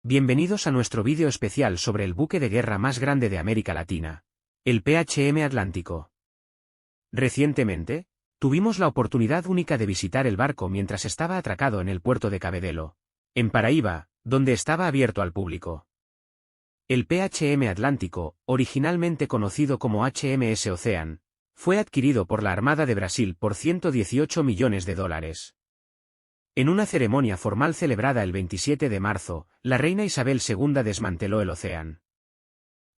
Bienvenidos a nuestro vídeo especial sobre el buque de guerra más grande de América Latina, el PHM Atlántico. Recientemente, tuvimos la oportunidad única de visitar el barco mientras estaba atracado en el puerto de Cabedelo, en Paraíba, donde estaba abierto al público. El PHM Atlántico, originalmente conocido como HMS Ocean, fue adquirido por la Armada de Brasil por $118 millones. En una ceremonia formal celebrada el 27 de marzo, la reina Isabel II desmanteló el Ocean.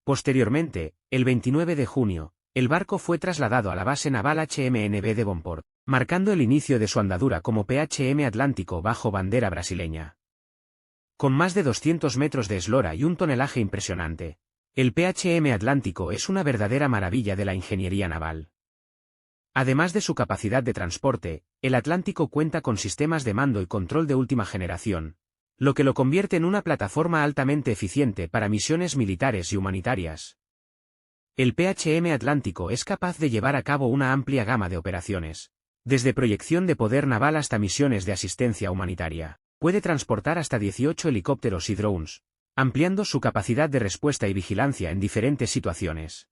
Posteriormente, el 29 de junio, el barco fue trasladado a la base naval HMNB Devonport, marcando el inicio de su andadura como PHM Atlántico bajo bandera brasileña. Con más de 200 metros de eslora y un tonelaje impresionante, el PHM Atlántico es una verdadera maravilla de la ingeniería naval. Además de su capacidad de transporte, el Atlántico cuenta con sistemas de mando y control de última generación, lo que lo convierte en una plataforma altamente eficiente para misiones militares y humanitarias. El PHM Atlántico es capaz de llevar a cabo una amplia gama de operaciones, desde proyección de poder naval hasta misiones de asistencia humanitaria. Puede transportar hasta 18 helicópteros y drones, ampliando su capacidad de respuesta y vigilancia en diferentes situaciones.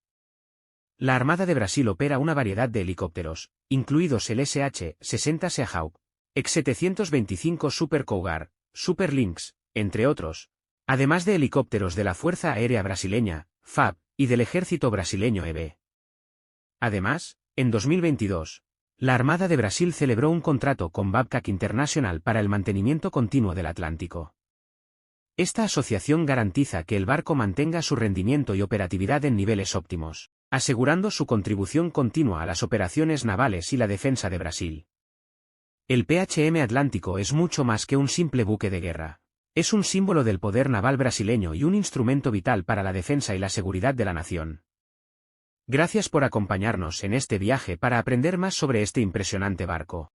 La Armada de Brasil opera una variedad de helicópteros, incluidos el SH-60 Seahawk, X-725 Super Cougar, Super Lynx, entre otros, además de helicópteros de la Fuerza Aérea Brasileña, FAB, y del Ejército Brasileño EB. Además, en 2022, la Armada de Brasil celebró un contrato con Babcock International para el mantenimiento continuo del Atlántico. Esta asociación garantiza que el barco mantenga su rendimiento y operatividad en niveles óptimos, asegurando su contribución continua a las operaciones navales y la defensa de Brasil. El PHM Atlántico es mucho más que un simple buque de guerra. Es un símbolo del poder naval brasileño y un instrumento vital para la defensa y la seguridad de la nación. Gracias por acompañarnos en este viaje para aprender más sobre este impresionante barco.